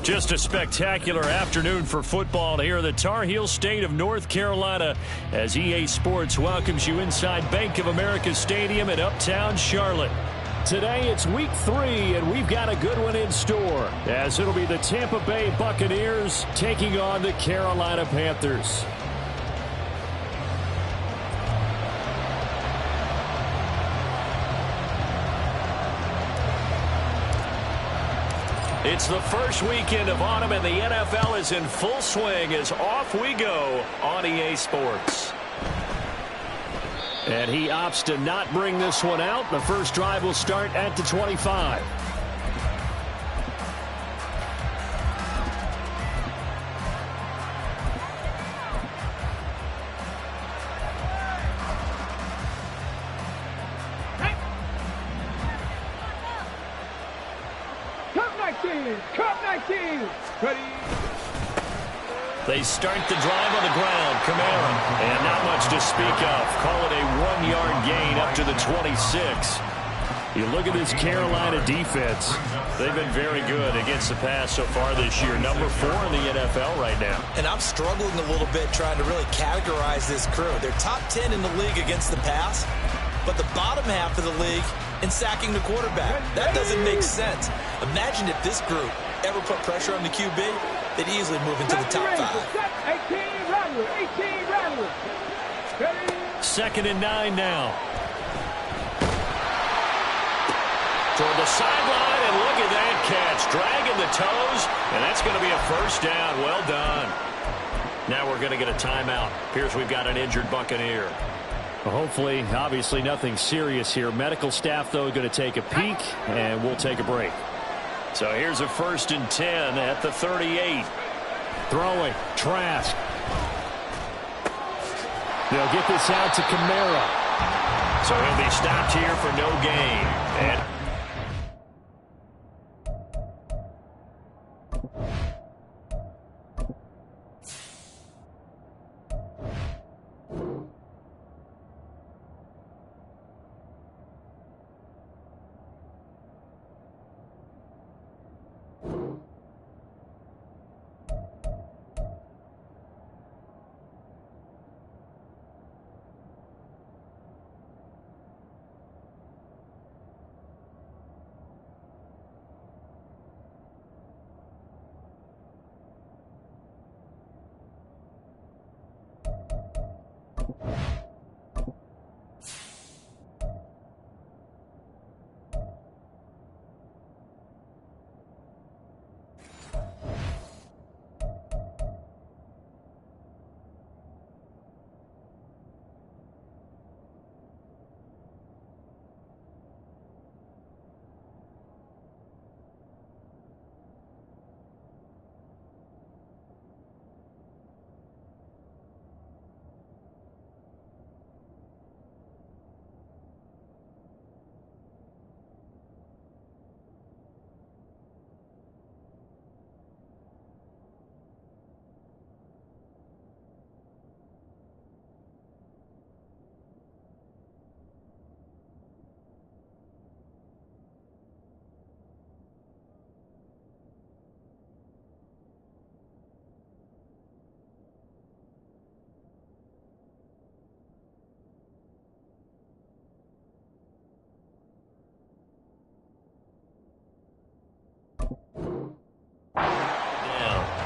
Just a spectacular afternoon for football here in the Tar Heel state of North Carolina as EA Sports welcomes you inside Bank of America Stadium in Uptown Charlotte. Today it's week 3, and we've got a good one in store as it'll be the Tampa Bay Buccaneers taking on the Carolina Panthers. It's the first weekend of autumn, and the NFL is in full swing as off we go on EA Sports. And he opts to not bring this one out. The first drive will start at the 25. They start the drive on the ground. Kamara. And not much to speak of. Call it a 1-yard gain up to the 26. You look at this Carolina defense. They've been very good against the pass so far this year. Number 4 in the NFL right now. And I'm struggling a little bit trying to really categorize this crew. They're top 10 in the league against the pass, but the bottom half of the league in sacking the quarterback. That doesn't make sense. Imagine if this group ever put pressure on the QB, they'd easily move into the top 5. 2nd and 9 now. Toward the sideline, and look at that catch. Dragging the toes, and that's going to be a first down. Well done. Now we're going to get a timeout. Appears we've got an injured Buccaneer. Well, hopefully, obviously nothing serious here. Medical staff, though, going to take a peek, and we'll take a break. So here's a 1st and 10 at the 38. Throwing, Trask. They'll get this out to Kamara. So he'll be stopped here for no gain. And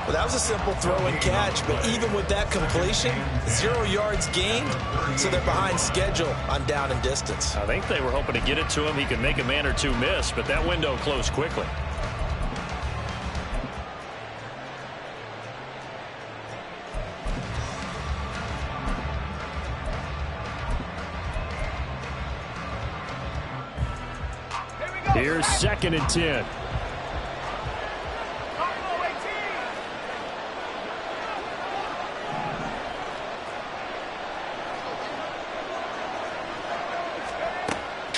Well, that was a simple throw and catch, but even with that completion, 0 yards gained, so they're behind schedule on down and distance. I think they were hoping to get it to him. He could make a man or two miss, but that window closed quickly. Here's 2nd and 10.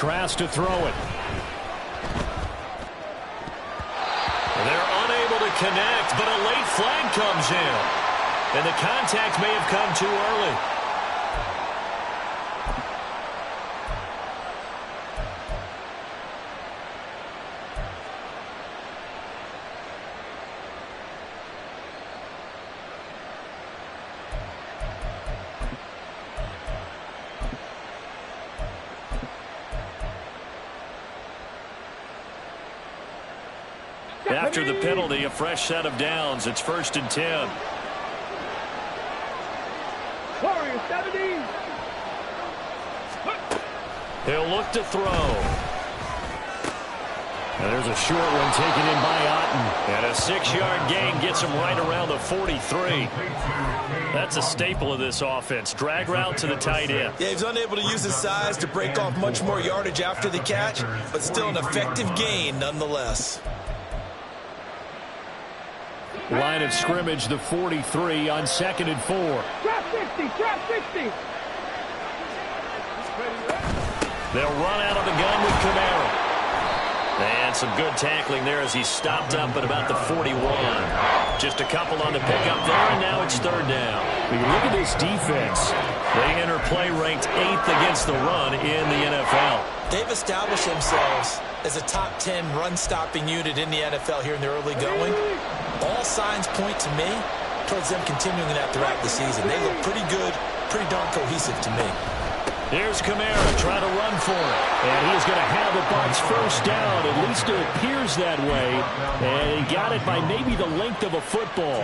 Trask to throw it. They're unable to connect, but a late flag comes in. And the contact may have come too early. After the penalty, a fresh set of downs. It's 1st and 10. Warriors 70. He'll look to throw. And there's a short one taken in by Otten. And a 6-yard gain gets him right around the 43. That's a staple of this offense. Drag route to the tight end. Yeah, he's unable to use his size to break off much more yardage after the catch, but still an effective gain nonetheless. Line of scrimmage, the 43 on 2nd and 4. Trap 60. Trap 60. They'll run out of the gun with Camaro. And some good tackling there as he stopped up at about the 41. Just a couple on the pickup there, and now it's 3rd down. When you look at this defense, they enter play ranked 8th against the run in the NFL. They've established themselves as a top 10 run-stopping unit in the NFL here in the early going. All signs point to me towards them continuing that throughout the season. They look pretty good, pretty darn cohesive to me. Here's Camara trying to run for it. And he's going to have the Bucs 1st down. At least it appears that way. And he got it by maybe the length of a football.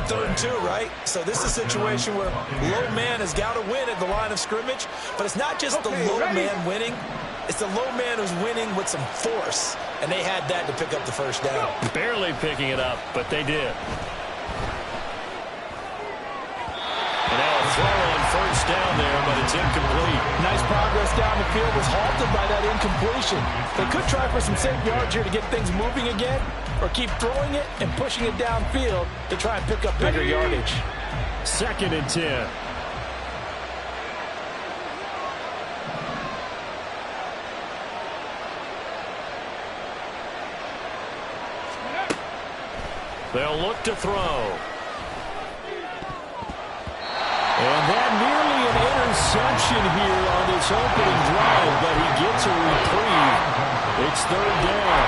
3rd and 2, right? So this is a situation where low man has got to win at the line of scrimmage. But it's not just the low man winning. It's the low man who's winning with some force. And they had that to pick up the 1st down. Barely picking it up, but they did. And now a throw on 1st down there, but it's incomplete. Nice progress down the field, was halted by that incompletion. They could try for some safe yards here to get things moving again, or keep throwing it and pushing it downfield to try and pick up bigger yardage. 2nd and 10. They'll look to throw. And that nearly an interception here on this opening drive, but he gets a reprieve. It's 3rd down.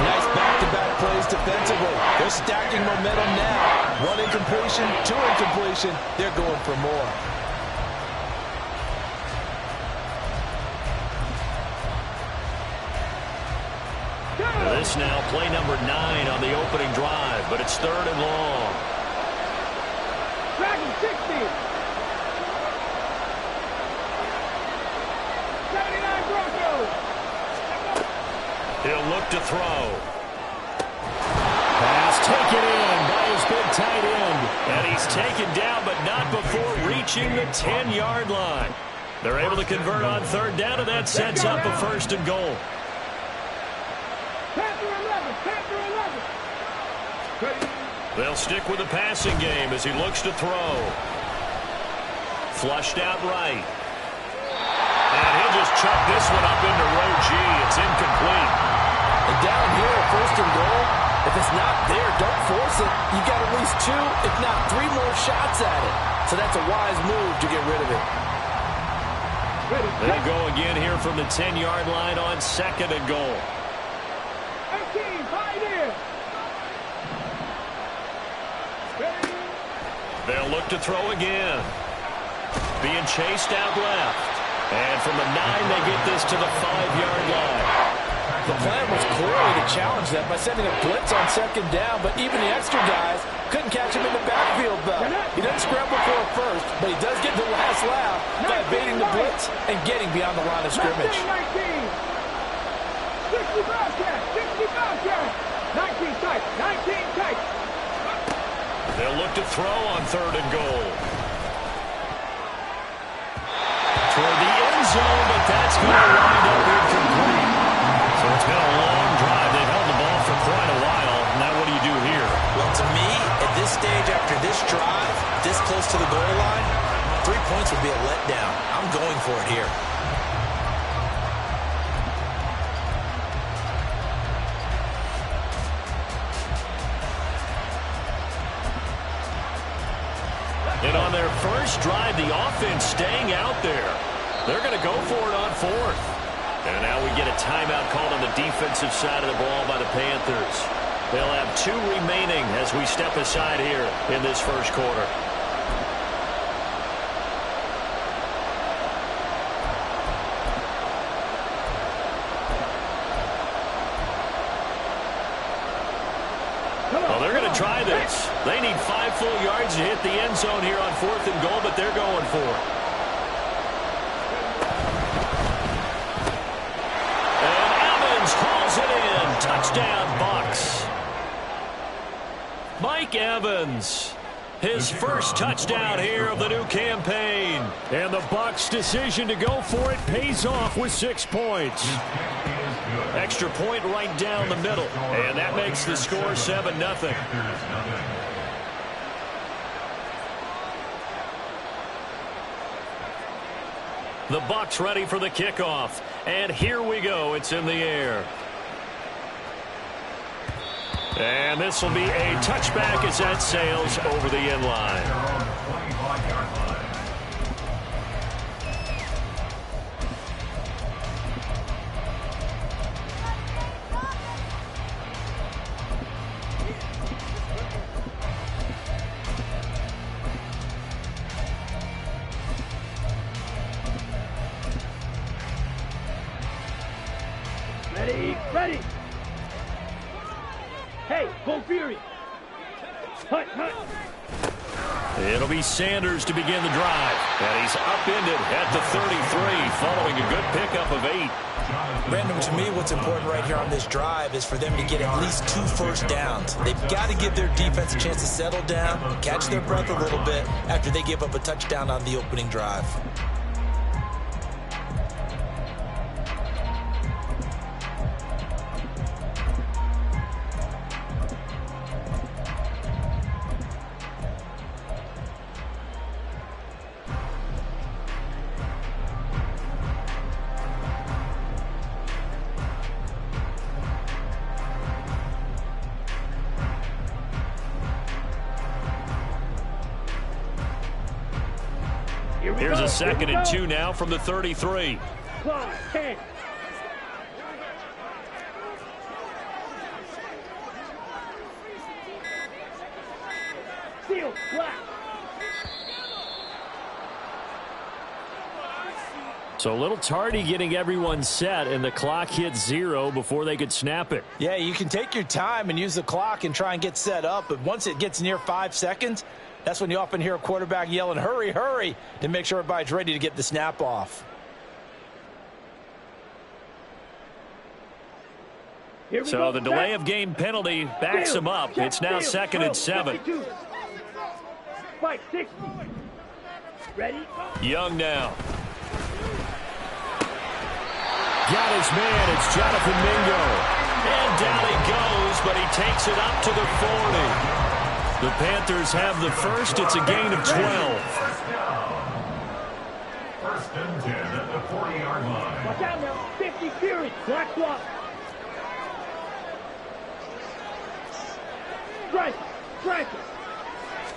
Nice back-to-back plays defensively. They're stacking momentum now. 1 incompletion, 2 incompletion. They're going for more. This now play number 9 on the opening drive, but it's 3rd and long. Dragon 60. 79 Broncos. He'll look to throw. Pass taken in by his big tight end. And he's taken down, but not before reaching the 10-yard line. They're able to convert on 3rd down, and that sets up a 1st and goal. Panther 11. Panther 11. They'll stick with the passing game as he looks to throw. Flushed out right. And he'll just chuck this one up into row G. It's incomplete. And down here, 1st and goal, if it's not there, don't force it. You got at least 2, if not 3 more shots at it. So that's a wise move to get rid of it. They'll go again here from the 10-yard line on 2nd and goal. 18, Pioneer. They'll look to throw again. Being chased out left. And from the 9, they get this to the 5-yard line. The plan was clearly to challenge them by sending a blitz on 2nd down, but even the extra guys couldn't catch him in the backfield, though. He doesn't scramble for it first, but he does get the last laugh by evading the blitz and getting beyond the line of scrimmage. 19. 60 Bobcats. 60 Bobcats. 19 tight. 19 tight. They'll look to throw on 3rd and goal. Toward the end zone, but that's going to wind up incomplete. So it's been a long drive. They've held the ball for quite a while. Now what do you do here? Well, to me, at this stage after this drive, this close to the goal line, 3 points would be a letdown. I'm going for it here. And on their first drive, the offense staying out there. They're going to go for it on 4th. And now we get a timeout called on the defensive side of the ball by the Panthers. They'll have 2 remaining as we step aside here in this first quarter. Well, they're going to try this. They need 5 full yards to hit the end zone here on 4th and goal, but they're going for it. And Evans hauls it in. Touchdown, Bucks. Mike Evans, his first touchdown here of the new campaign. And the Bucks' decision to go for it pays off with 6 points. Extra point right down the middle. And that makes the score 7-0. The Bucks ready for the kickoff. And here we go. It's in the air. And this will be a touchback as that sails over the end line. Ready. Hey, go Fury. Hut. It'll be Sanders to begin the drive. And he's upended at the 33, following a good pickup of 8. Brandon, to me, what's important right here on this drive is for them to get at least 2 first downs. They've got to give their defense a chance to settle down, catch their breath a little bit after they give up a touchdown on the opening drive. Here's a 2nd and 2 now from the 33. Clock, 10. Seal, black. So a little tardy getting everyone set, and the clock hit 0 before they could snap it. Yeah, you can take your time and use the clock and try and get set up, but once it gets near 5 seconds, that's when you often hear a quarterback yelling, hurry, hurry, to make sure everybody's ready to get the snap off. So the delay of game penalty backs him up. It's now 2nd and 7. Fight, 6. Ready? Young now. Got his man. It's Jonathan Mingo. And down he goes, but he takes it up to the 40. The Panthers have the first. It's a gain of 12. First and 10 at the 40-yard line. Watch out now. 50 Fury. Black block. Strike.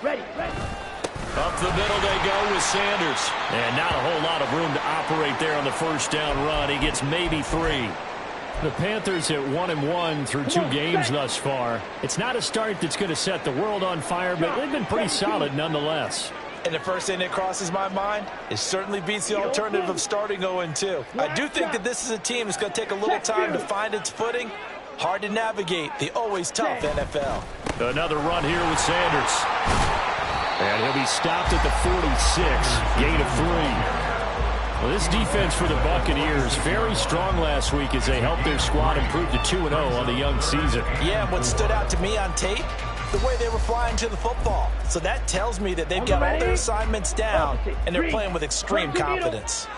Ready. Up the middle they go with Sanders. And not a whole lot of room to operate there on the first down run. He gets maybe 3. The Panthers at 1-1 through 2 games thus far. It's not a start that's going to set the world on fire, but they've been pretty solid nonetheless. And the first thing that crosses my mind, it certainly beats the alternative of starting 0-2. I do think that this is a team that's going to take a little time to find its footing. Hard to navigate the always tough NFL. Another run here with Sanders. And he'll be stopped at the 46, gain of 3. Well, this defense for the Buccaneers, very strong last week as they helped their squad improve to 2-0 on the young season. Yeah, what stood out to me on tape, the way they were flying to the football. So that tells me that they've got all their assignments down, and they're playing with extreme confidence.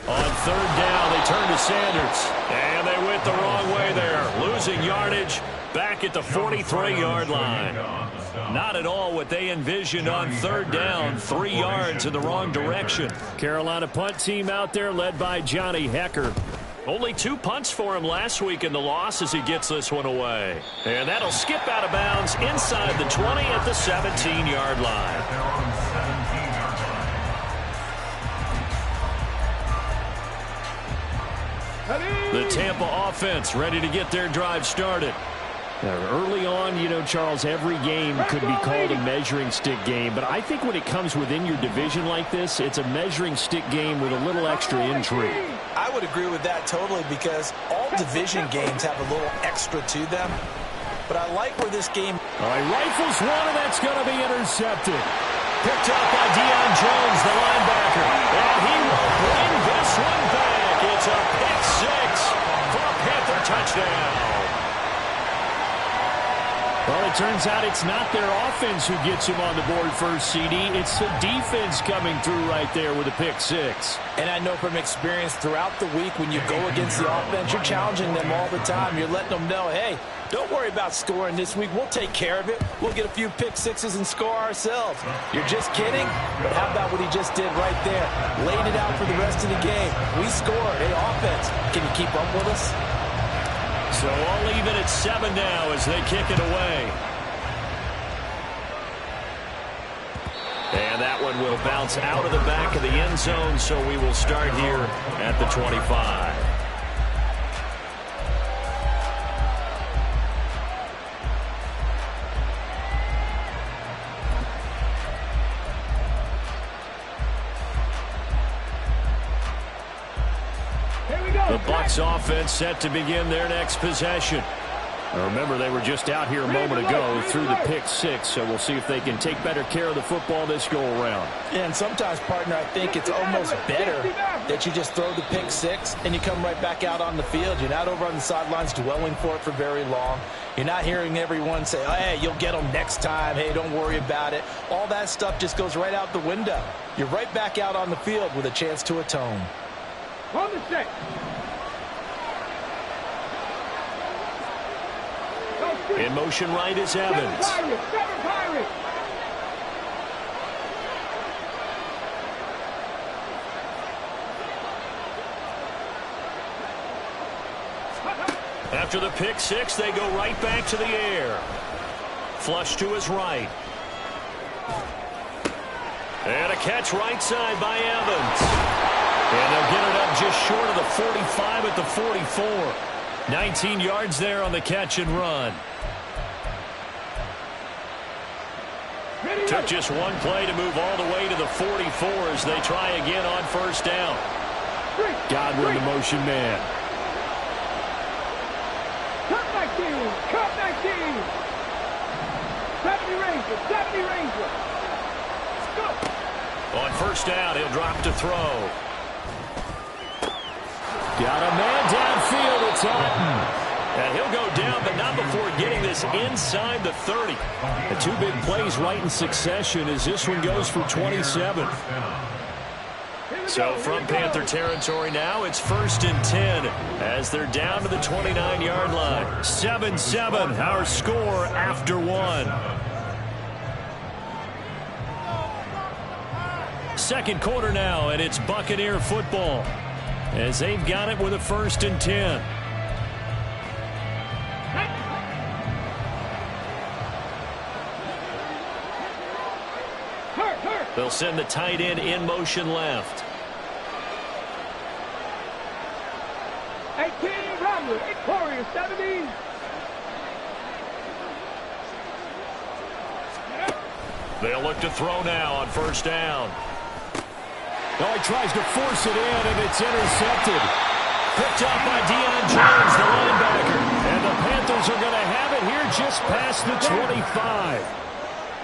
On 3rd down, they turn to Sanders. And they went the wrong way there, losing yardage back at the 43-yard line. Not at all what they envisioned on 3rd down, 3 yards in the wrong direction. Carolina punt team out there led by Johnny Hecker. Only 2 punts for him last week in the loss as he gets this one away. And that'll skip out of bounds inside the 20 at the 17-yard line. The Tampa offense ready to get their drive started. Early on, you know, Charles, every game could be called a measuring stick game. But I think when it comes within your division like this, it's a measuring stick game with a little extra intrigue. I would agree with that totally because all division games have a little extra to them. But I like where this game... All right, rifles one, and that's going to be intercepted. Picked up by Deion Jones, the linebacker. And he will bring this one back. It's a pick six for a Panther touchdown. Well, it turns out it's not their offense who gets him on the board first, CD. It's the defense coming through right there with a pick six. And I know from experience throughout the week when you go against the offense, you're challenging them all the time. You're letting them know, hey, don't worry about scoring this week. We'll take care of it. We'll get a few pick sixes and score ourselves. You're just kidding? But how about what he just did right there? Laid it out for the rest of the game. We scored. Hey, offense, can you keep up with us? So all even at 7 now as they kick it away. And that one will bounce out of the back of the end zone, so we will start here at the 25. The Bucs offense set to begin their next possession. Now remember, they were just out here a moment ago through the pick six, so we'll see if they can take better care of the football this go-around. Yeah, and sometimes, partner, I think it's almost better that you just throw the pick six and you come right back out on the field. You're not over on the sidelines dwelling for it for very long. You're not hearing everyone say, oh, hey, you'll get them next time. Hey, don't worry about it. All that stuff just goes right out the window. You're right back out on the field with a chance to atone. On the set. In motion right is Evans. After the pick six, they go right back to the air. Flush to his right. And a catch right side by Evans. And they'll get it up just short of the 45 at the 44. 19 yards there on the catch and run. Took just one play to move all the way to the 44 as they try again on first down. Godwin, the motion man. Cut 19. Cut 19. 70 Ranger. 70 Ranger. Go. On first down, he'll drop to throw. Got a man downfield. It's Otten. And he'll go down, but not before getting this inside the 30. The two big plays right in succession as this one goes for 27. So from Panther territory now, it's 1st and 10 as they're down to the 29-yard line. 7-7, our score after one. Second quarter now, and it's Buccaneer football as they've got it with a 1st and 10. They'll send the tight end in motion left. 18 Rambler, Warriors 70. They'll look to throw now on first down. Oh, he tries to force it in, and it's intercepted. Picked up by Deion Jones, the linebacker. And the Panthers are going to have it here just past the 25.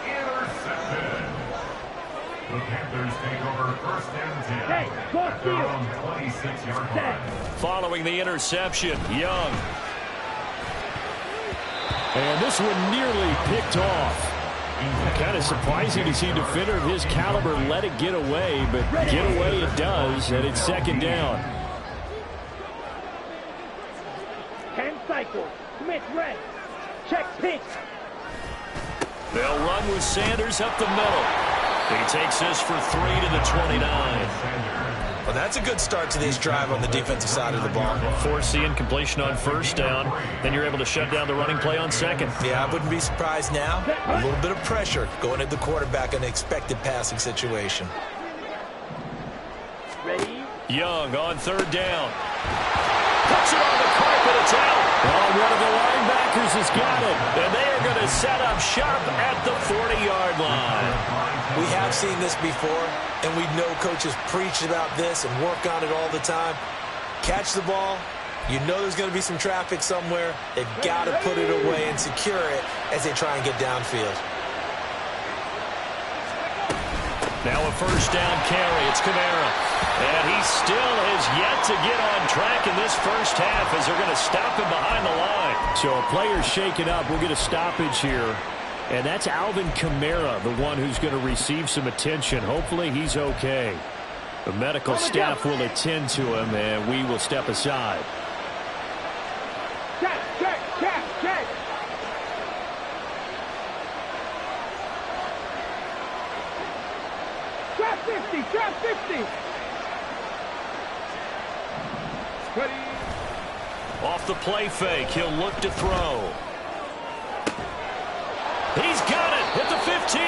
Intercepted. The Panthers take over 1st and 10 at their own 26-yard line. Following the interception, Young. And this one nearly picked off. Kind of surprising to see a defender of his caliber let it get away, but get away it does, and it's 2nd down. 10 cycles. Smith red. Check pitch. They'll run with Sanders up the middle. He takes this for 3 to the 29. Well, that's a good start to this drive on the defensive side of the ball. Force the incompletion on first down. Then you're able to shut down the running play on second. Yeah, I wouldn't be surprised now. A little bit of pressure going at the quarterback in an expected passing situation. Ready? Young on 3rd down. Puts it on the carpet. It's out. Oh, one of the linebackers Packers has got it, and they are going to set up shop at the 40-yard line. We have seen this before, and we know coaches preach about this and work on it all the time. Catch the ball. You know there's going to be some traffic somewhere. They've got to put it away and secure it as they try and get downfield. Now a first down carry. It's Kamara. And he still has yet to get on track in this first half as they're going to stop him behind the line. So a player's shaken up. We'll get a stoppage here. And that's Alvin Kamara, the one who's going to receive some attention. Hopefully he's okay. The medical staff will attend to him, and we will step aside. Check. Trap 50. Ready. Off the play fake, he'll look to throw. He's got it at the 15.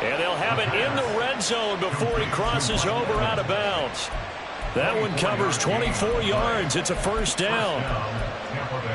And they'll have it in the red zone before he crosses over out of bounds. That one covers 24 yards. It's a first down.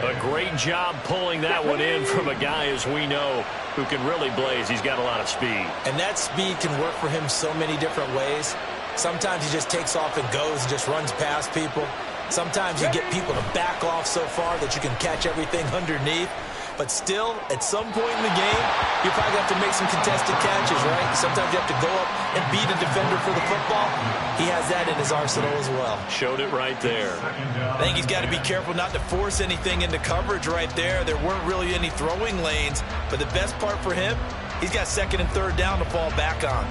A great job pulling that one in from a guy, as we know, who can really blaze. He's got a lot of speed. And that speed can work for him so many different ways. Sometimes he just takes off and goes and just runs past people. Sometimes you get people to back off so far that you can catch everything underneath. But still, at some point in the game, you probably have to make some contested catches, right? Sometimes you have to go up and beat a defender for the football. He has that in his arsenal as well. Showed it right there. I think he's got to be careful not to force anything into coverage right there. There weren't really any throwing lanes. But the best part for him, he's got second and third down to fall back on.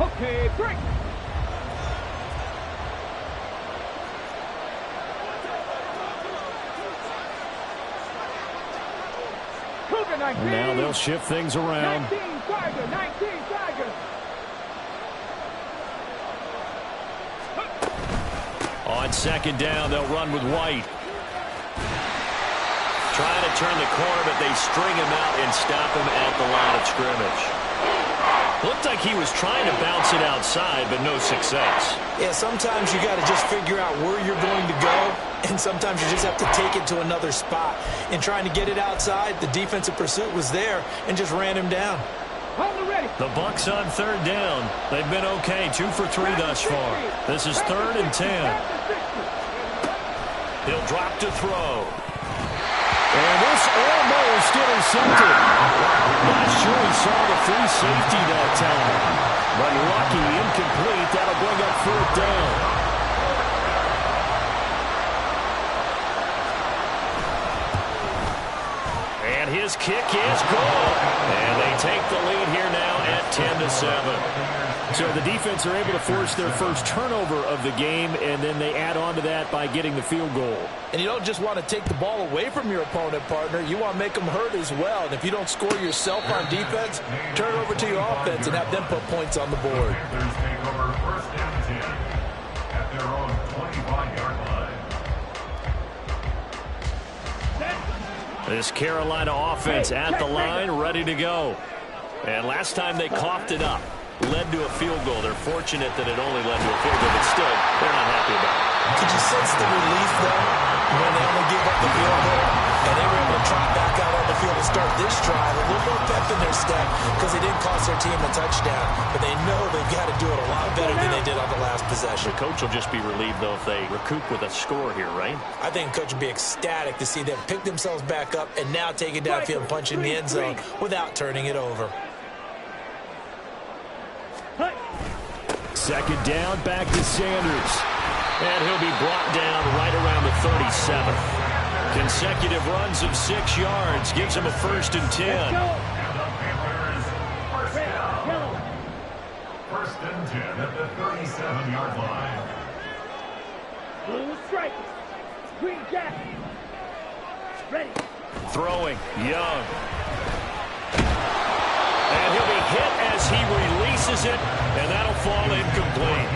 Okay, break. Cougar 19. Now they'll shift things around. 19 Tiger. On second down, they'll run with White. Trying to turn the corner, but they string him out and stop him at the line of scrimmage. Looked like he was trying to bounce it outside, but no success. Yeah, sometimes you got to just figure out where you're going to go, and sometimes you just have to take it to another spot. In trying to get it outside, the defensive pursuit was there and just ran him down. The Bucs on third down. They've been okay, 2 for 3 thus far. This is 3rd and 10. He'll drop to throw. And this almost intercepted. Not sure he saw the free safety that time. But lucky, incomplete. That'll bring up 4th down. And his kick is good. And they take the lead here now at 10-7. So the defense are able to force their first turnover of the game, and then they add on to that by getting the field goal. And you don't just want to take the ball away from your opponent, partner. You want to make them hurt as well. And if you don't score yourself on defense, turn it over to your offense and have them put points on the board. Panthers take over first and 10 at their own 25-yard line. This Carolina offense at the line, ready to go. And last time they coughed it up, led to a field goal. They're fortunate that it only led to a field goal, but still, they're not happy about it. Could you sense the relief, though, when they only gave up the field goal and they were able to trot back out on the field to start this drive? A little more pep in their step because they didn't cost their team a touchdown, but they know they've got to do it a lot better than they did on the last possession. The coach will just be relieved, though, if they recoup with a score here, right? I think the coach would be ecstatic to see them pick themselves back up and now take it downfield and punch in the end zone without turning it over. Second down, back to Sanders. And he'll be brought down right around the 37. Consecutive runs of 6 yards gives him a 1st and 10. and 10 at the 37-yard line. Blue stripe. Green jacket. Ready. Throwing, Young. And he'll be hit as he releases it, and that'll fall incomplete.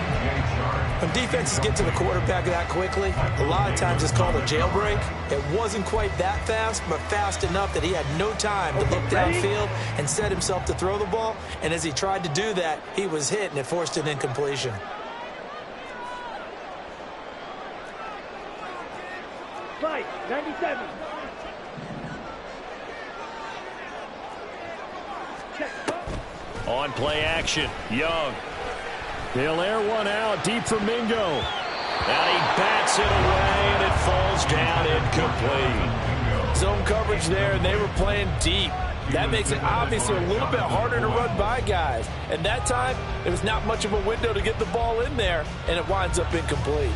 When defenses get to the quarterback that quickly, a lot of times it's called a jailbreak. It wasn't quite that fast, but fast enough that he had no time to look downfield and set himself to throw the ball. And as he tried to do that, he was hit, and it forced an incompletion. Fight, 97. Check. On play action, Young. He'll air one out deep for Mingo. And he bats it away, and it falls down incomplete. Zone coverage there, and they were playing deep. That makes it obviously a little bit harder to run by guys. And that time, it was not much of a window to get the ball in there, and it winds up incomplete.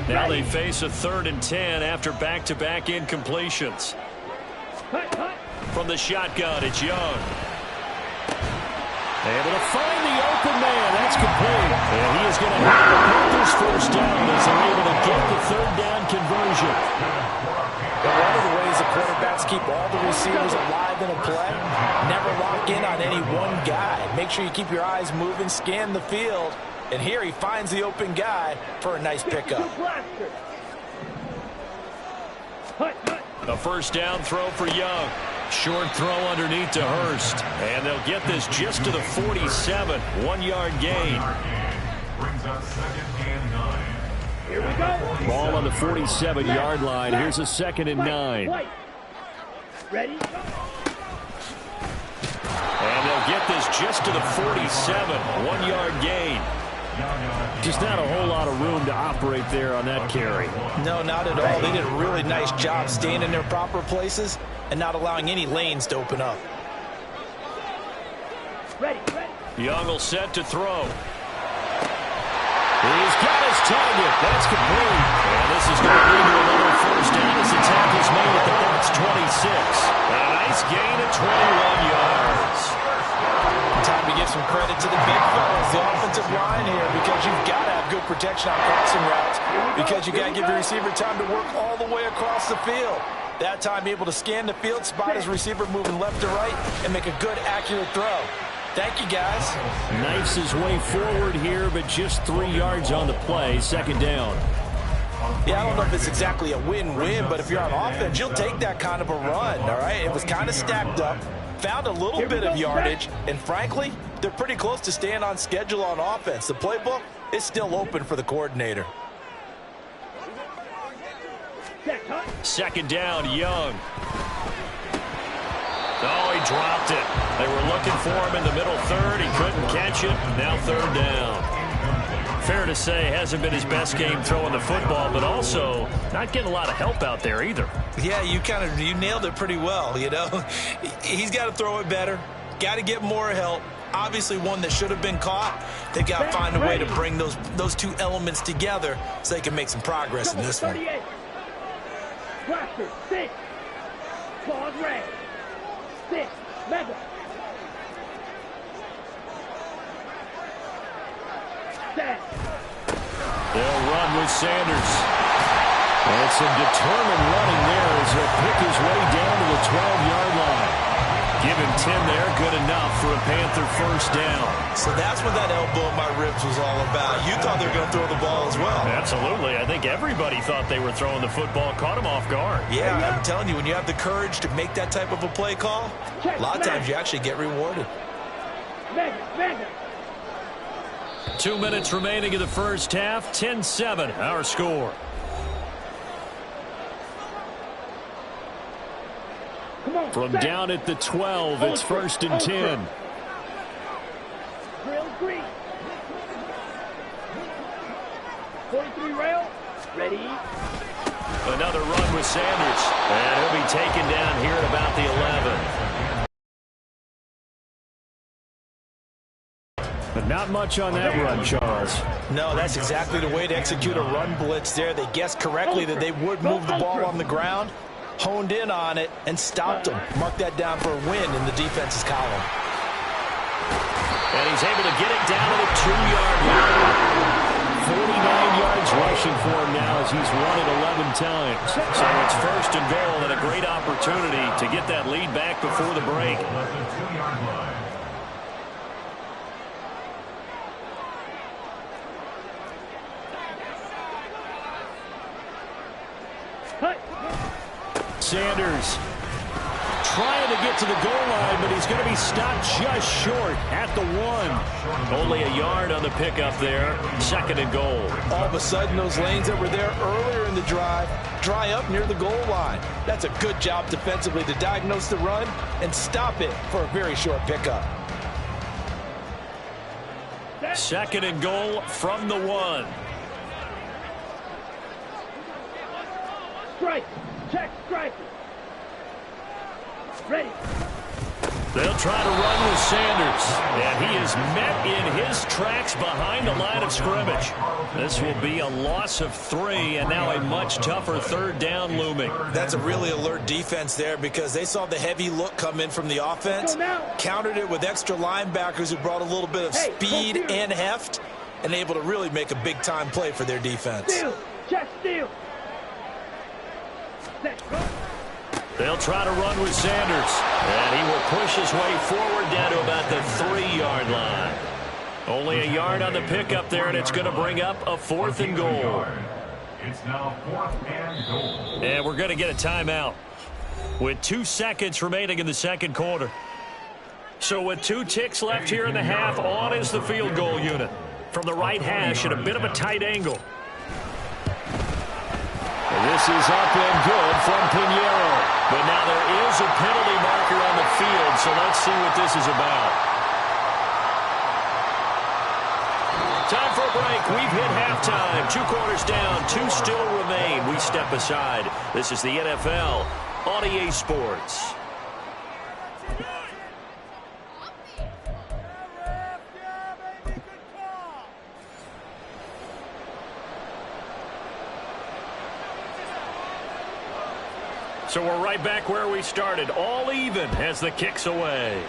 Now they face a 3rd and 10 after back-to-back incompletions. From the shotgun, it's Young. Able to find the open man. That's complete. And he is going to have the Panthers first down as they're able to get the 3rd down conversion. And one of the ways the quarterbacks keep all the receivers alive in a play, never lock in on any one guy. Make sure you keep your eyes moving, scan the field. And here he finds the open guy for a nice pickup. A first down throw for Young. Short throw underneath to Hurst. And they'll get this just to the 47. 1-yard gain. Brings up 2nd and 9. Here we go. Ball on the 47-yard line. Here's a 2nd and 9. Ready? And they'll get this just to the 47. 1-yard gain. Just not a whole lot of room to operate there on that carry. No, not at all. They did a really nice job staying in their proper places and not allowing any lanes to open up. Ready. Young will set to throw. He's got his target. That's complete. And this is going to lead to another first down as the tackle's made at the box 26. A nice gain of 21 yards. Time to give some credit to the big fellas, the offensive line here, because you've got to have good protection on crossing routes, because you got to give your receiver time to work all the way across the field. That time able to scan the field, spot his receiver moving left to right, and make a good, accurate throw. Thank you, guys. Knifes his way forward here, but just 3 yards on the play. 2nd down. Yeah, I don't know if it's exactly a win-win, but if you're on offense, you'll take that kind of a run, all right? It was kind of stacked up. Found a little bit of yardage, and frankly, they're pretty close to staying on schedule on offense. The playbook is still open for the coordinator. 2nd down, Young. Oh, he dropped it. They were looking for him in the middle 3rd. He couldn't catch it. Now 3rd down. Fair to say, hasn't been his best game throwing the football, but also not getting a lot of help out there either. Yeah, you nailed it pretty well, you know. He's got to throw it better. Got to get more help. Obviously one that should have been caught. They've got to find a way to bring those two elements together so they can make some progress in this one. Blaster, 6. Claude Ray. 6. Mega. 7. They'll run with Sanders. And some determined running there as he'll pick his way down to the 12-yard line. Give him 10 there, good enough for a Panther first down. So that's what that elbow in my ribs was all about. You thought they were going to throw the ball as well. Absolutely. I think everybody thought they were throwing the football, caught him off guard. Yeah, I'm telling you, when you have the courage to make that type of a play call, a lot of times you actually get rewarded. 2 minutes remaining in the first half, 10-7, our score. From down at the 12, it's 1st and 10. Drill green. 43 rail. Ready. Another run with Sanders. And he'll be taken down here at about the 11. But not much on that run, Charles. No, that's exactly the way to execute a run blitz there. They guessed correctly that they would move the ball on the ground, honed in on it, and stopped them. Mark that down for a win in the defense's column. And he's able to get it down to the 2-yard line. 49 yards rushing for him now as he's run it 11 times. So it's first and goal and a great opportunity to get that lead back before the break. Sanders trying to get to the goal line, but he's going to be stopped just short at the 1. Only a yard on the pickup there. Second and goal. All of a sudden, those lanes that were there earlier in the drive dry up near the goal line. That's a good job defensively to diagnose the run and stop it for a very short pickup. Second and goal from the 1. Strike. Check strike. Ready. They'll try to run with Sanders. And he is met in his tracks behind the line of scrimmage. This will be a loss of 3, and now a much tougher third down looming. That's a really alert defense there because they saw the heavy look come in from the offense, countered it with extra linebackers who brought a little bit of speed and heft, and able to really make a big-time play for their defense. Steal. Check steal. They'll try to run with Sanders. And he will push his way forward down to about the 3-yard line. Only a yard on the pickup there, and it's going to bring up a 4th and goal. It's now 4th and goal. And we're going to get a timeout with 2 seconds remaining in the second quarter. So with 2 ticks left here in the half, on is the field goal unit. From the right hash at a bit of a tight angle. And this is up and good from Pinheiro. But now there is a penalty marker on the field, so let's see what this is about. Time for a break. We've hit halftime. 2 quarters down, 2 still remain. We step aside. This is the NFL on EA Sports. So we're right back where we started, all even as the kick's away.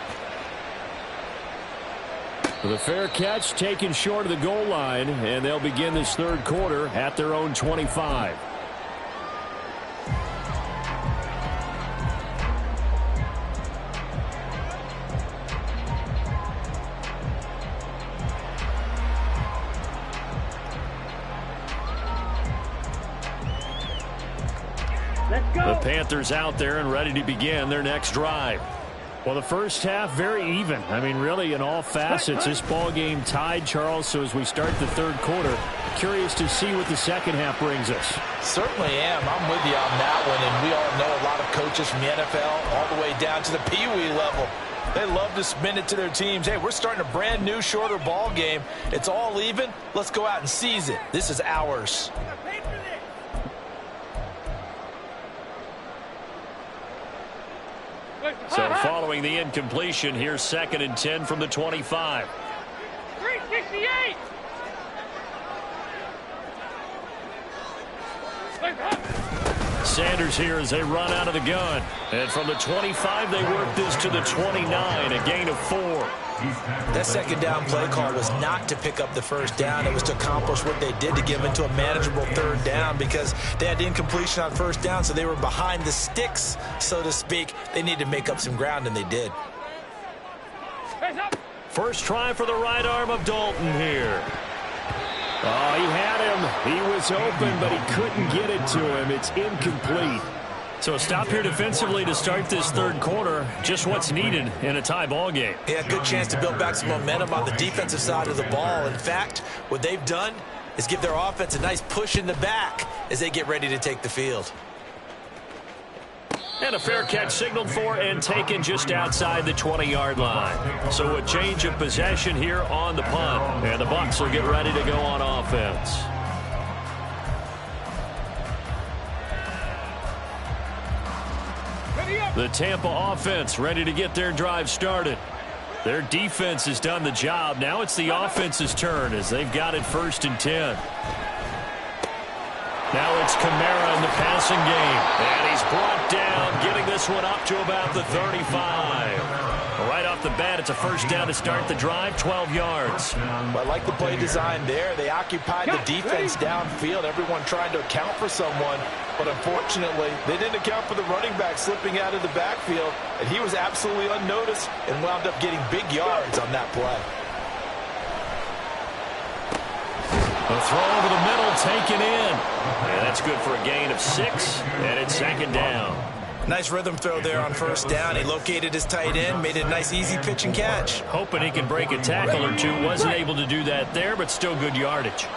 The fair catch taken short of the goal line, and they'll begin this third quarter at their own 25. The Panthers out there and ready to begin their next drive. Well, the first half, very even. I mean, really, in all facets, this ball game tied, Charles. So as we start the third quarter, curious to see what the second half brings us. Certainly am. I'm with you on that one. And we all know a lot of coaches from the NFL all the way down to the Pee-wee level. They love to spin it to their teams. Hey, we're starting a brand new, shorter ball game. It's all even. Let's go out and seize it. This is ours. So following the incompletion, here's 2nd and 10 from the 25. 368. Sanders here as they run out of the gun. And from the 25, they work this to the 29, a gain of 4. That second down play call was not to pick up the first down. It was to accomplish what they did to get them into a manageable third down because they had incompletion on first down, so they were behind the sticks, so to speak. They needed to make up some ground, and they did. First try for the right arm of Dalton here. Oh, he had him. He was open, but he couldn't get it to him. It's incomplete. So a stop here defensively to start this third quarter. Just what's needed in a tie ball game. Yeah, good chance to build back some momentum on the defensive side of the ball. In fact, what they've done is give their offense a nice push in the back as they get ready to take the field. And a fair catch signaled for and taken just outside the 20-yard line. So a change of possession here on the punt. And the Bucs will get ready to go on offense. The Tampa offense ready to get their drive started. Their defense has done the job. Now it's the offense's turn as they've got it 1st and 10. Now it's Kamara in the passing game. And he's brought down, getting this one up to about the 35. Right off the bat, it's a 1st down to start the drive, 12 yards. I like the play design there. They occupied the defense downfield, everyone trying to account for someone. But unfortunately, they didn't account for the running back slipping out of the backfield. And he was absolutely unnoticed and wound up getting big yards on that play. A throw over the middle, taken in. And that's good for a gain of 6, and it's 2nd down. Nice rhythm throw there on 1st down. He located his tight end, made it a nice, easy pitch and catch. Hoping he can break a tackle or two. Wasn't able to do that there, but still good yardage.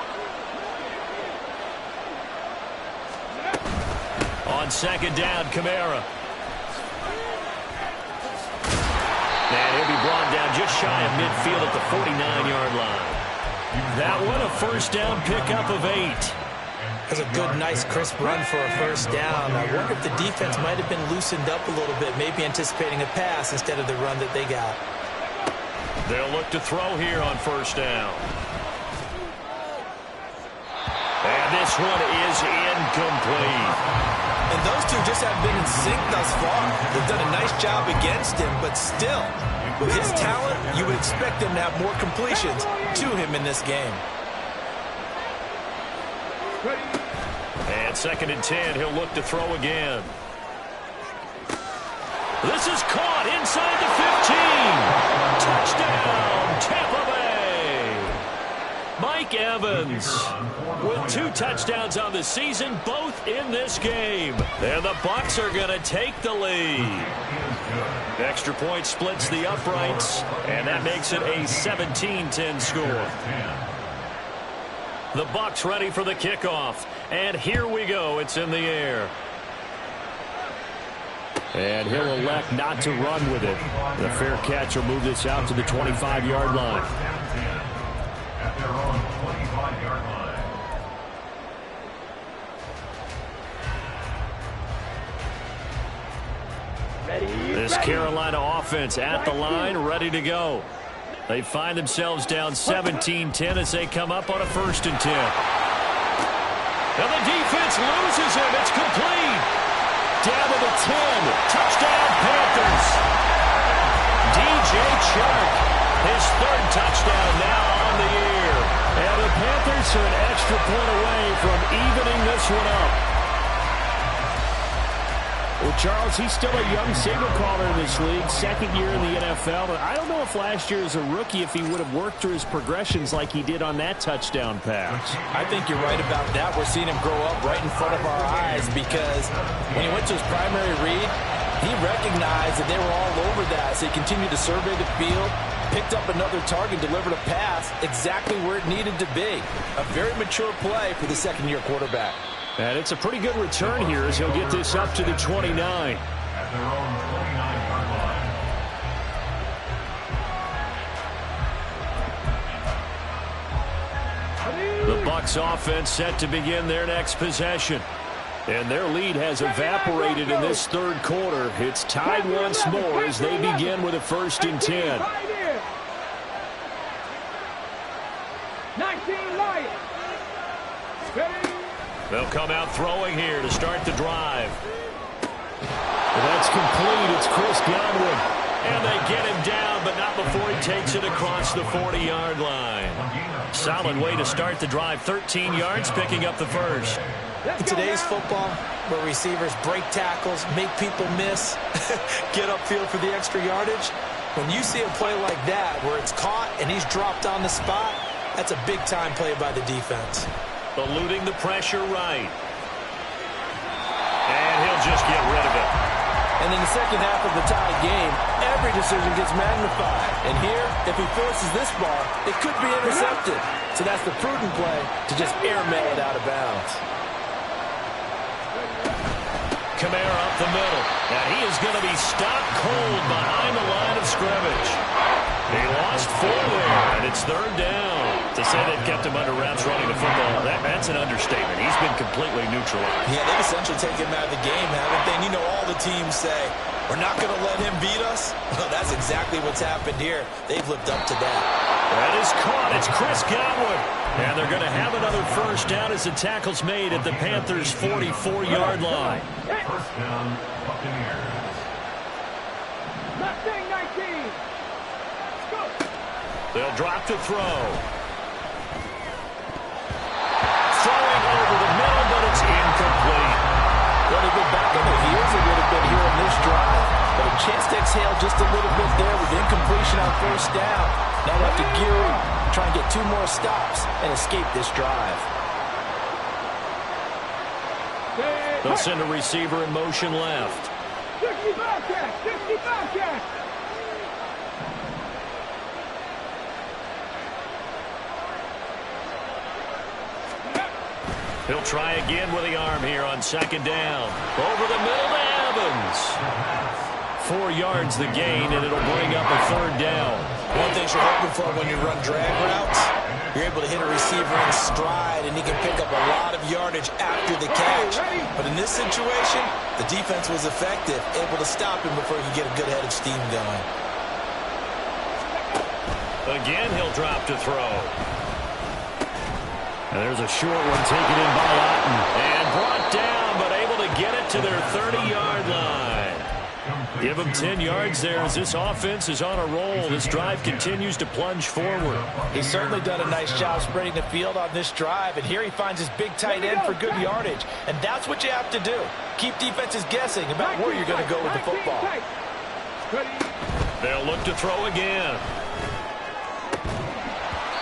On 2nd down, Kamara. And he'll be brought down just shy of midfield at the 49-yard line. That one, a 1st down pickup of 8. That's a good, nice, crisp run for a 1st down. I wonder if the defense might have been loosened up a little bit, maybe anticipating a pass instead of the run that they got. They'll look to throw here on 1st down. And this one is incomplete. And those two just have been in sync thus far. They've done a nice job against him, but still, with his talent, you would expect them to have more completions to him in this game. And 2nd and 10, he'll look to throw again. This is caught inside the 15. Touchdown, Tampa Bay. Mike Evans with 2 touchdowns on the season, both in this game. And the Bucs are going to take the lead. Extra point splits the uprights, and that makes it a 17-10 score. The Bucs ready for the kickoff. And here we go. It's in the air. And he'll elect not to run with it. The fair catch will move this out to the 25-yard line. At their own 25-yard line. This Carolina offense at the line, ready to go. They find themselves down 17-10 as they come up on a 1st and 10. And the defense loses him. It's complete. Down to the 10. Touchdown, Panthers. DJ Chark, his 3rd touchdown now on the year. And the Panthers are an extra point away from evening this one up. Well, Charles, he's still a young signal caller in this league, 2nd year in the NFL. But I don't know if last year as a rookie, if he would have worked through his progressions like he did on that touchdown pass. I think you're right about that. We're seeing him grow up right in front of our eyes because when he went to his primary read, he recognized that they were all over that. So he continued to survey the field, picked up another target, delivered a pass exactly where it needed to be. A very mature play for the 2nd-year quarterback. And it's a pretty good return here as he'll get this up to the 29. At their own 29-yard line. The Bucs offense set to begin their next possession. And their lead has evaporated in this 3rd quarter. It's tied once more as they begin with a 1st and 10. 19 Lions. They'll come out throwing here to start the drive. That's complete. It's Chris Godwin. And they get him down, but not before he takes it across the 40-yard line. Solid way to start the drive. 13 yards, picking up the 1st. In today's football, where receivers break tackles, make people miss, get upfield for the extra yardage, when you see a play like that where it's caught and he's dropped on the spot, that's a big-time play by the defense. Eluding the pressure right. And he'll just get rid of it. And in the second half of the tie game, every decision gets magnified. And here, if he forces this ball, it could be intercepted. So that's the prudent play to just airmail it out of bounds. Kamara up the middle. And he is going to be stopped cold behind the line of scrimmage. He lost 4 there, and it's 3rd down. To To say they've kept him under wraps running the football, that's an understatement. He's been completely neutralized. Yeah, they've essentially taken him out of the game, haven't they? And you know all the teams say, we're not going to let him beat us. Well, that's exactly what's happened here. They've lived up to that. That is caught. It's Chris Godwin. And they're going to have another first down as the tackle's made at the Panthers' 44-yard line. First down, Buccaneers. Mustang 19. Go. They'll drop to throw. Throwing over the middle, but it's incomplete. Well, they've been back on their heels. They would have been here on this drive. But a chance to exhale just a little bit there with incompletion on first down. Now they have to gear up, try and get 2 more stops and escape this drive. They'll send a receiver in motion left. 60 Bobcats. 60 Bobcats. He'll try again with the arm here on second down. Over the middle to Evans. 4 yards the gain, and it'll bring up a third down. One thing you're hoping for when you run drag routes, you're able to hit a receiver in stride, and he can pick up a lot of yardage after the catch. But in this situation, the defense was effective, able to stop him before he could get a good head of steam going. Again, he'll drop to throw. And there's a short one taken in by Otten. And brought down, but able to get it to their 30-yard line. Give them 10 yards there as this offense is on a roll. This drive continues to plunge forward. He's certainly done a nice job spreading the field on this drive, and here he finds his big tight end for good yardage. And that's what you have to do. Keep defenses guessing about where you're going to go with the football. They'll look to throw again.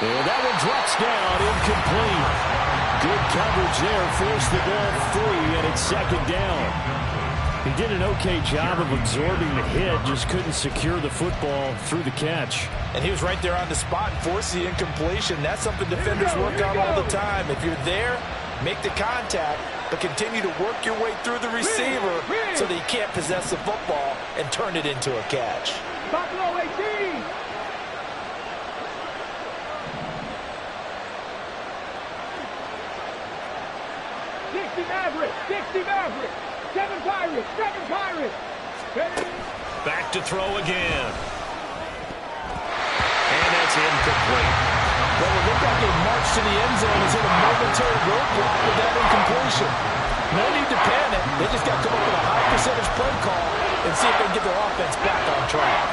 And that one drops down, incomplete. Good coverage there, forced the ball free, and it's second down. He did an okay job of absorbing the hit, just couldn't secure the football through the catch. And he was right there on the spot and forced the incompletion. That's something defenders work on all the time. If you're there, make the contact, but continue to work your way through the receiver so that he can't possess the football and turn it into a catch. Buffalo 18. Maverick, 60 Maverick, 7 Pirates, 7 Pirates. Back to throw again. And that's incomplete. Well, it looked like a march to the end zone is hit a momentary roadblock with that incompletion. No need to panic. They just got to come up with a high percentage play call and see if they can get their offense back on track.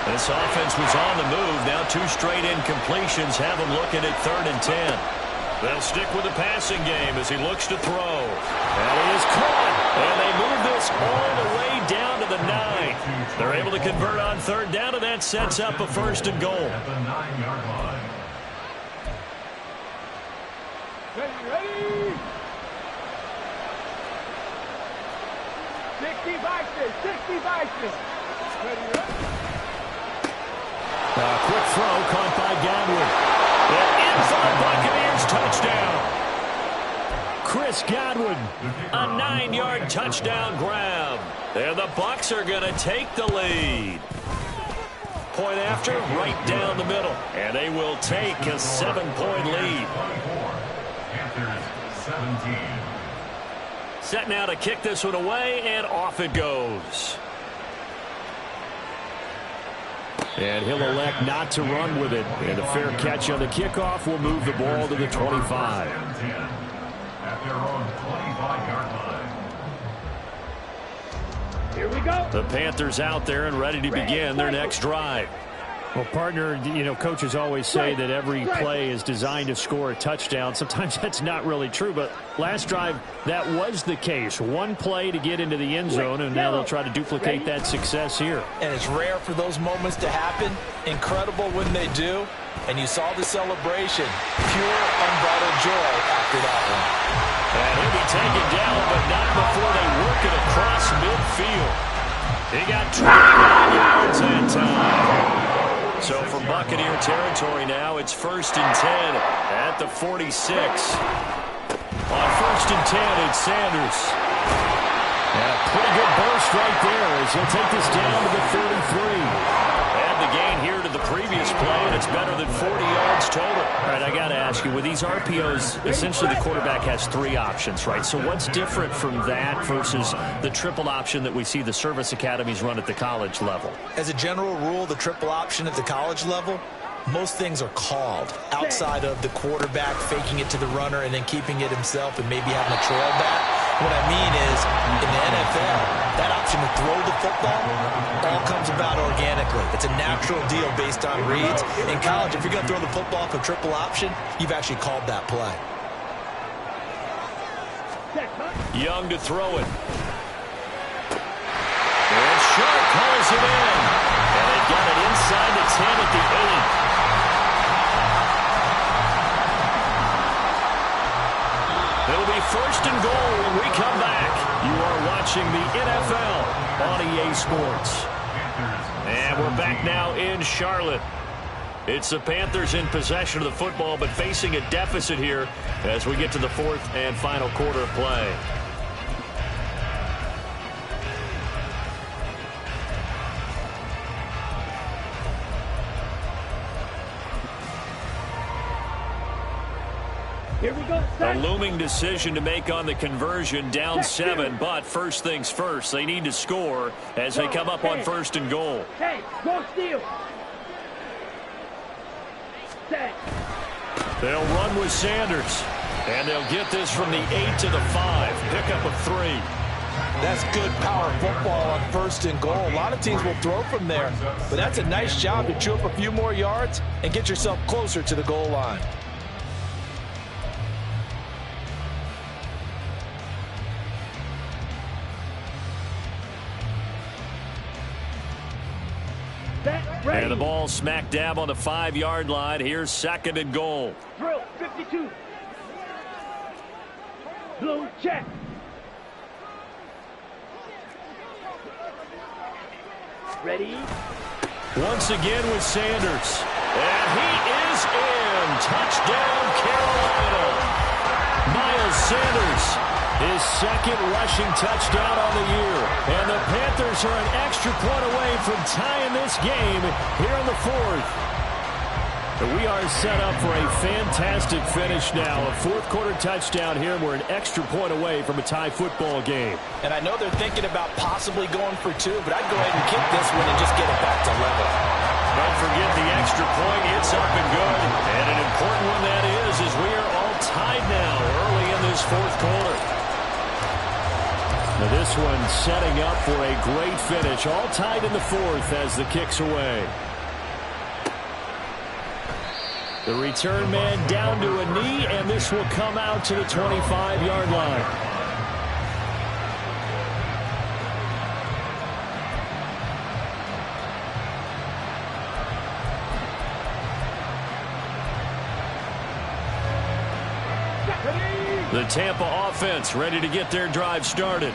This offense was on the move. Now 2 straight incompletions have them looking at 3rd and 10. They'll stick with the passing game as he looks to throw. And he is caught. And they move this all the way down to the 9. They're able to convert on 3rd down, and that sets up a 1st and goal. At the 9-yard line. Ready? 60 Bison, 60 Bison. Ready? Quick throw caught by Godwin. And inside Buccaneers touchdown. Chris Godwin, a 9-yard touchdown grab. And the Bucs are going to take the lead. Point after, right down the middle. And they will take a 7-point lead. Panthers 17. Set now to kick this one away, and off it goes. And he'll elect not to run with it. And a fair catch on the kickoff will move the ball to the 25. At their own 25-yard line. Here we go. The Panthers out there and ready to begin their next drive. Well, partner, you know, coaches always say that every play is designed to score a touchdown. Sometimes that's not really true, but last drive, that was the case. One play to get into the end zone, and now they'll try to duplicate that success here. And it's rare for those moments to happen. Incredible when they do. And you saw the celebration. Pure, unbridled joy after that one. And he'll be taken down, but not before they work it across midfield. He got 29 yards that time. So from Buccaneer territory now, it's 1st and 10 at the 46. On 1st and 10, it's Sanders. And a pretty good burst right there as he'll take this down to the 33. And the gain here to the previous play, and it's better than 40 yards total. All right, I got to ask you, with these RPOs, essentially the quarterback has 3 options, right? So what's different from that versus the triple option that we see the service academies run at the college level? As a general rule, the triple option at the college level, most things are called outside of the quarterback faking it to the runner and then keeping it himself and maybe having a trail back. What I mean is, in the NFL, that option to throw the football all comes about organically. It's a natural deal based on reads. In college, if you're going to throw the football for triple option, you've actually called that play. Young to throw it. And Sharp pulls it in. And they got it inside the 10 at the 8. It'll be first and goal when we come back. You are watching the NFL on EA Sports. And we're back now in Charlotte. It's the Panthers in possession of the football, but facing a deficit here as we get to the 4th and final quarter of play. Here we go. A looming decision to make on the conversion, down 7, but first things first, they need to score as they come up on first and goal. Hey, go steal. Set. They'll run with Sanders, and they'll get this from the 8 to the 5, pickup of 3. That's good power football on first and goal. A lot of teams will throw from there, but that's a nice job to chew up a few more yards and get yourself closer to the goal line. And the ball smack dab on the 5-yard line. Here's second and goal. Drill, 52. Blue check. Ready? Once again with Sanders. And he is in. Touchdown, Carolina. Miles Sanders, his second rushing touchdown on the year. And the Panthers are an extra point away from tying this game here in the 4th. We are set up for a fantastic finish now. A 4th quarter touchdown here. We're an extra point away from a tie football game. And I know they're thinking about possibly going for 2, but I'd go ahead and kick this one and just get it back to level. Don't forget the extra point. It's up and good. And an important one that is, as we are all tied now early in this 4th quarter. Now this one setting up for a great finish. All tied in the 4th as the kick's away. The return man down to a knee, and this will come out to the 25-yard line. The Tampa offense ready to get their drive started.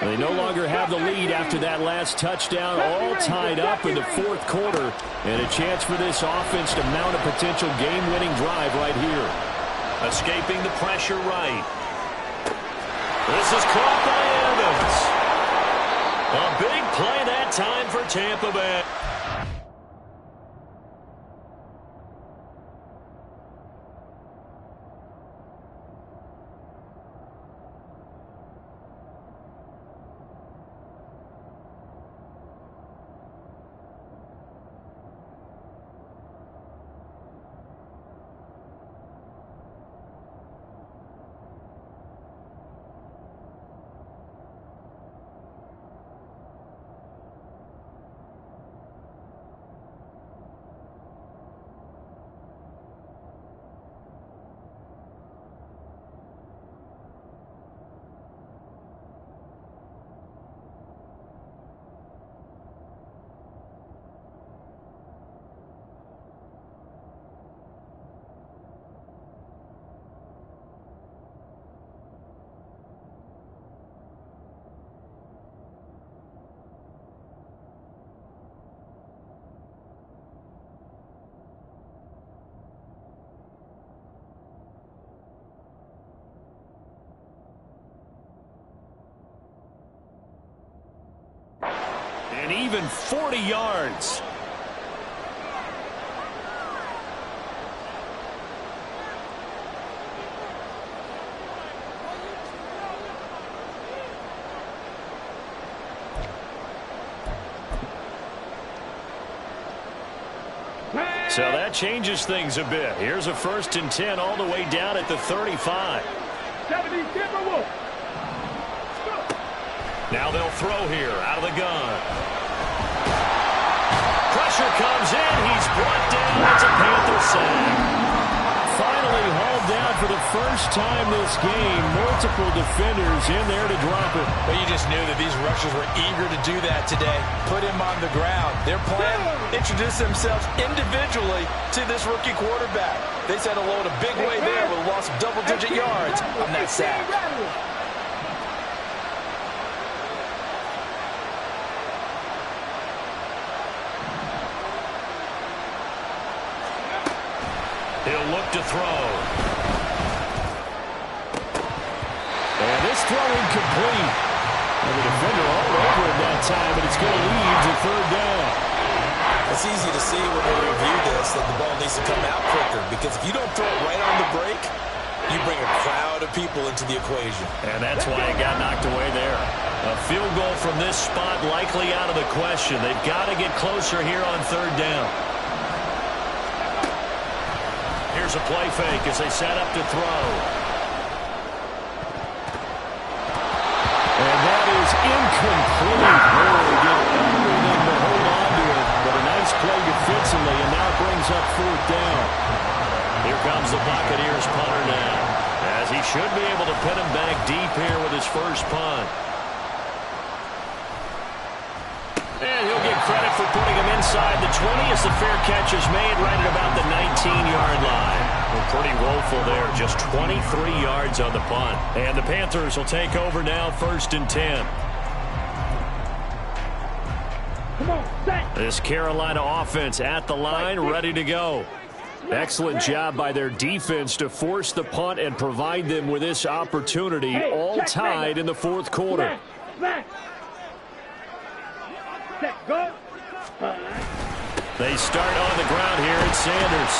They no longer have the lead after that last touchdown, all tied up in the 4th quarter, and a chance for this offense to mount a potential game-winning drive right here. Escaping the pressure right. This is caught by Evans. A big play that time for Tampa Bay. And even 40 yards. So that changes things a bit. Here's a 1st and 10 all the way down at the 35. 70 Timberwolves. Now they'll throw here out of the gun. Pressure comes in. He's brought down. It's a Panther sack. Finally hauled down for the first time this game. Multiple defenders in there to drop it. But you just knew that these rushers were eager to do that today. Put him on the ground. Their plan, introduce themselves individually to this rookie quarterback. They set a load a big way there with a loss of double-digit yards on that sack. He'll look to throw. And this throw incomplete. And the defender all over it that time, and it's going to lead to 3rd down. It's easy to see when we review this that the ball needs to come out quicker, because if you don't throw it right on the break, you bring a crowd of people into the equation. And that's why it got knocked away there. A field goal from this spot likely out of the question. They've got to get closer here on 3rd down. Here's a play fake as they set up to throw. And that is incomplete. Really did everything to hold on to it. But a nice play defensively, and now brings up 4th down. Here comes the Buccaneers punter now, as he should be able to pin him back deep here with his first punt. And he'll get credit for putting him inside the 20 as the fair catch is made right at about the 19-yard line. Well, pretty woeful there, just 23 yards on the punt. And the Panthers will take over now, 1st and 10. Come on, set. This Carolina offense at the line, ready to go. Excellent job by their defense to force the punt and provide them with this opportunity, all tied in the 4th quarter. Go. They start on the ground here at Sanders.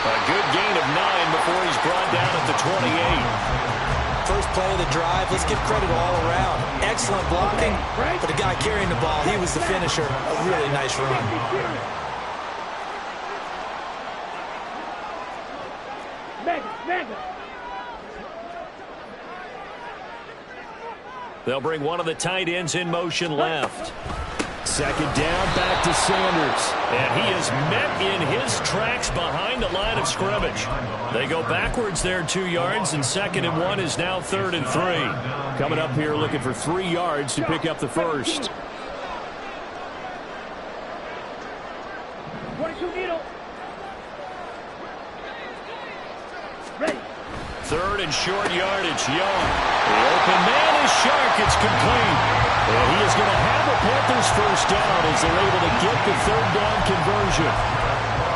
A good gain of 9 before he's brought down at the 28. First play of the drive, let's give credit all around. Excellent blocking, but the guy carrying the ball, he was the finisher. A really nice run. They'll bring one of the tight ends in motion left. 2nd down, back to Sanders. And he is met in his tracks behind the line of scrimmage. They go backwards there 2 yards, and 2nd and 1 is now 3rd and 3. Coming up here looking for 3 yards to pick up the first. 22 needle. Ready. 3rd and short yardage, Young. The open man is Shark. It's complete. And he is going to have a Panthers first down as they're able to get the 3rd down conversion.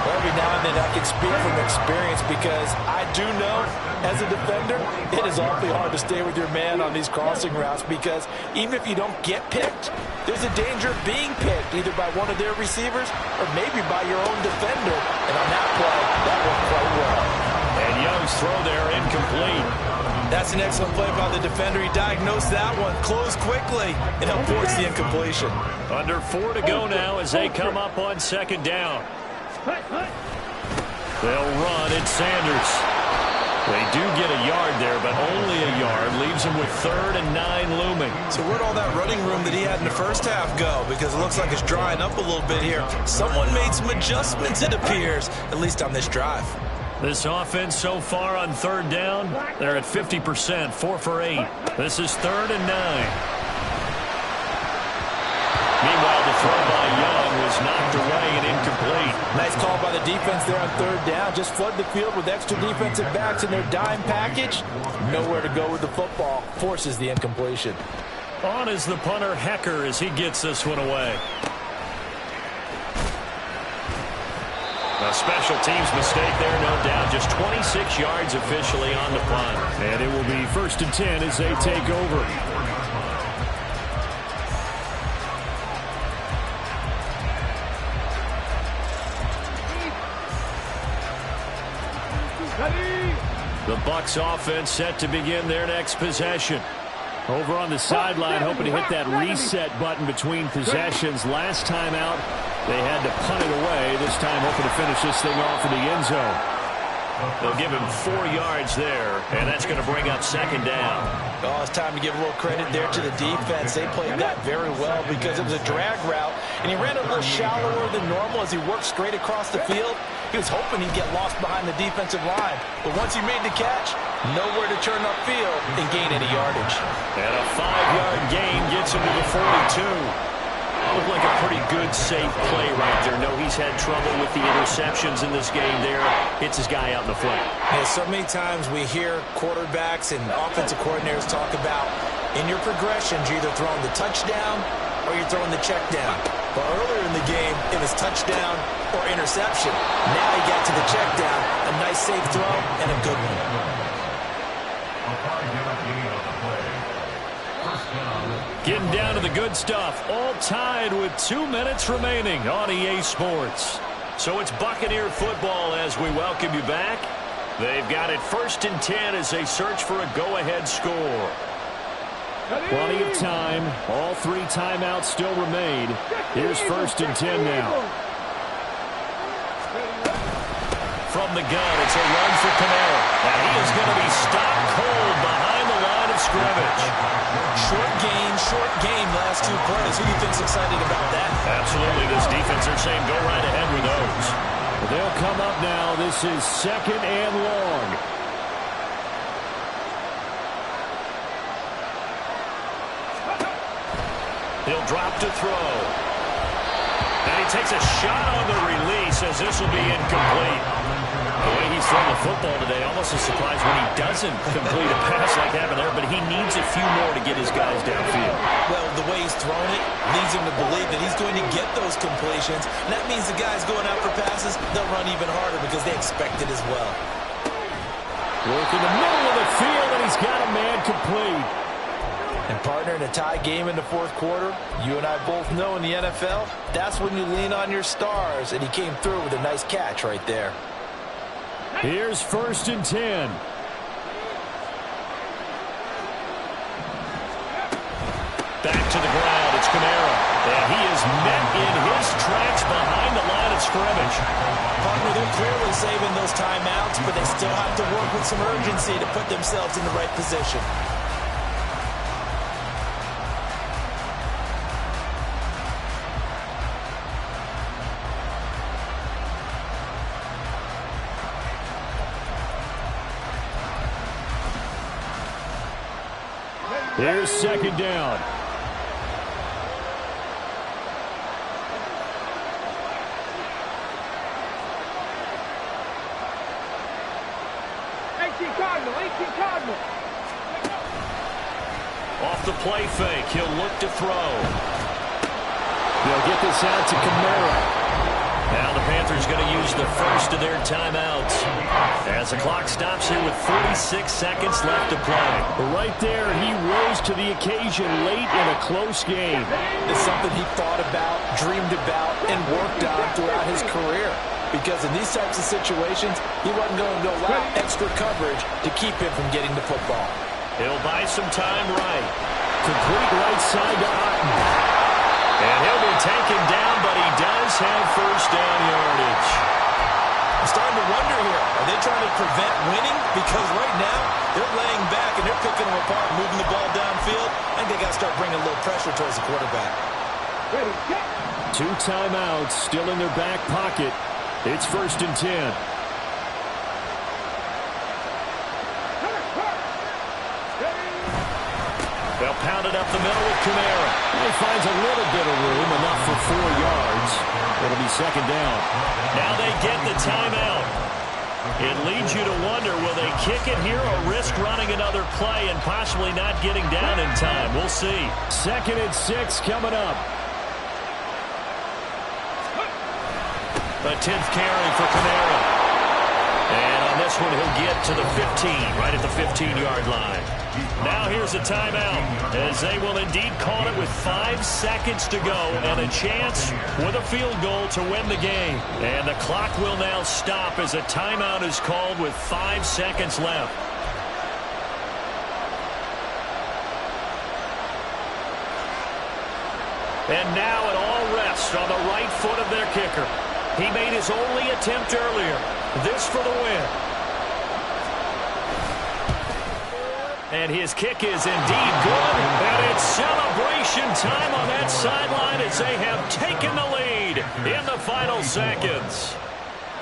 Every now and then I can speak from experience, because I do know as a defender it is awfully hard to stay with your man on these crossing routes, because even if you don't get picked, there's a danger of being picked either by one of their receivers or maybe by your own defender. And on that play, that worked quite well. And Young's throw there incomplete. That's an excellent play by the defender. He diagnosed that one, closed quickly, and helped force the incompletion. Under 4 to go now as they come up on 2nd down. They'll run at Sanders. They do get a yard there, but only a yard. Leaves him with 3rd and 9 looming. So where'd all that running room that he had in the first half go? Because it looks like it's drying up a little bit here. Someone made some adjustments, it appears, at least on this drive. This offense so far on 3rd down, they're at 50%, 4 for 8. This is 3rd and 9. Meanwhile, the throw by Young was knocked away and incomplete. Nice call by the defense there on 3rd down. Just flood the field with extra defensive backs in their dime package. Nowhere to go with the football. Forces the incompletion. On is the punter, Hecker, as he gets this one away. A special teams mistake there, no doubt. Just 26 yards officially on the punt. And it will be 1st and 10 as they take over. The Bucs offense set to begin their next possession. Over on the sideline, hoping to hit that reset button between possessions. Last time out, They had to punt it away, this time hoping to finish this thing off in the end zone. They'll give him 4 yards there, and that's going to bring up second down. Oh, it's time to give a little credit there to the defense. They played that very well because it was a drag route, and he ran a little shallower than normal as he worked straight across the field. He was hoping he'd get lost behind the defensive line, but once he made the catch, nowhere to turn upfield and gain any yardage. And a 5-yard gain gets him to the 42. Looked like a pretty good, safe play right there. No, he's had trouble with the interceptions in this game there. Hits his guy out in the flat. Yeah, so many times we hear quarterbacks and offensive coordinators talk about in your progressions, you're either throwing the touchdown or you're throwing the check down. But earlier in the game, it was touchdown or interception. Now he got to the check down, a nice safe throw, and a good one. A 5-yard gain on the play. First down. Getting down to the good stuff. All tied with 2 minutes remaining on EA Sports. So it's Buccaneer football as we welcome you back. They've got it 1st and 10 as they search for a go-ahead score. Plenty of time. All 3 timeouts still remain. Here's 1st and 10 now. From the gun, it's a run for Camara. And he is going to be stopped cold behind the line of scrimmage. Short game last 2 plays. Who do you think's excited about that? Absolutely. This defense, they're saying go right ahead with those. They'll come up now. This is 2nd and long. He'll drop to throw. And he takes a shot on the release as this will be incomplete. The way he's thrown the football today, almost a surprise when he doesn't complete a pass like happened there, but he needs a few more to get his guys downfield. Well, the way he's thrown it leads him to believe that he's going to get those completions. And that means the guys going out for passes, they'll run even harder because they expect it as well. Work in the middle of the field, and he's got a man complete. And partner, in a tie game in the 4th quarter, you and I both know in the NFL, that's when you lean on your stars, and he came through with a nice catch right there. Here's 1st and 10. Back to the ground. It's Camara. And he is met in his tracks behind the line of scrimmage. Partner, they're clearly saving those timeouts, but they still have to work with some urgency to put themselves in the right position. Here's 2nd down. Cardinal. Off the play fake, he'll look to throw. They'll get this out to Camara. Now the Panthers going to use the first of their timeouts as the clock stops here with 46 seconds left to play. Right there, he rose to the occasion late in a close game. It's something he thought about, dreamed about, and worked on throughout his career. Because in these types of situations, he wasn't going to allow extra coverage to keep him from getting the football. He'll buy some time right. Complete right side to Otten. And he'll be taken down, but he does have 1st down yardage. I'm starting to wonder here, are they trying to prevent winning? Because right now, they're laying back and they're picking them apart, moving the ball downfield. I think they got to start bringing a little pressure towards the quarterback. 2 timeouts still in their back pocket. It's 1st and 10. They'll pound it up the middle with Camara. He finds a little bit of room, enough for 4 yards. It'll be 2nd down. Now they get the timeout. It leads you to wonder, will they kick it here or risk running another play and possibly not getting down in time? We'll see. 2nd and 6 coming up. A 10th carry for Camara. And on this one, he'll get to the 15, right at the 15-yard line. Now here's a timeout, as they will indeed call it with 5 seconds to go and a chance with a field goal to win the game. And the clock will now stop as a timeout is called with 5 seconds left. And now it all rests placed on the right foot of their kicker. He made his only attempt earlier. This for the win. And his kick is indeed good. And it's celebration time on that sideline as they have taken the lead in the final seconds.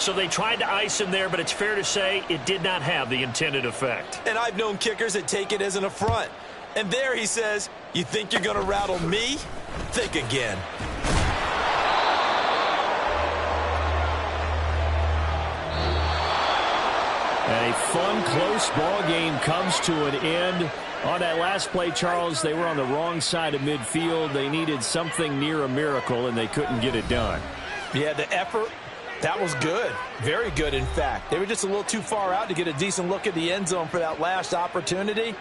So they tried to ice him there, but it's fair to say it did not have the intended effect. And I've known kickers that take it as an affront. And there he says, you think you're going to rattle me? Think again. A fun, close ball game comes to an end. On that last play, Charles, they were on the wrong side of midfield. They needed something near a miracle, and they couldn't get it done. Yeah, the effort, that was good. Very good, in fact. They were just a little too far out to get a decent look at the end zone for that last opportunity.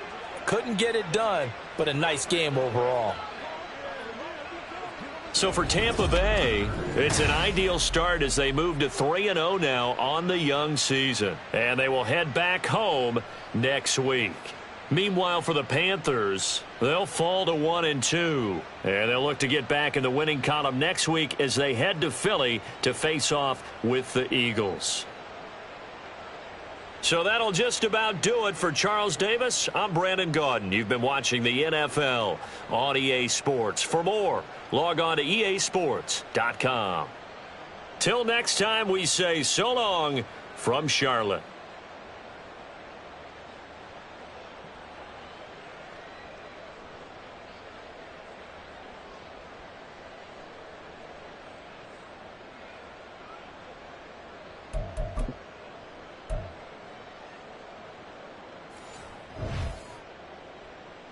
Couldn't get it done, but a nice game overall. So for Tampa Bay, it's an ideal start as they move to 3-0 now on the young season. And they will head back home next week. Meanwhile, for the Panthers, they'll fall to 1-2. And they'll look to get back in the winning column next week as they head to Philly to face off with the Eagles. So that'll just about do it for Charles Davis. I'm Brandon Gaudin. You've been watching the NFL on EA Sports. For more, log on to easports.com. Till next time, we say so long from Charlotte.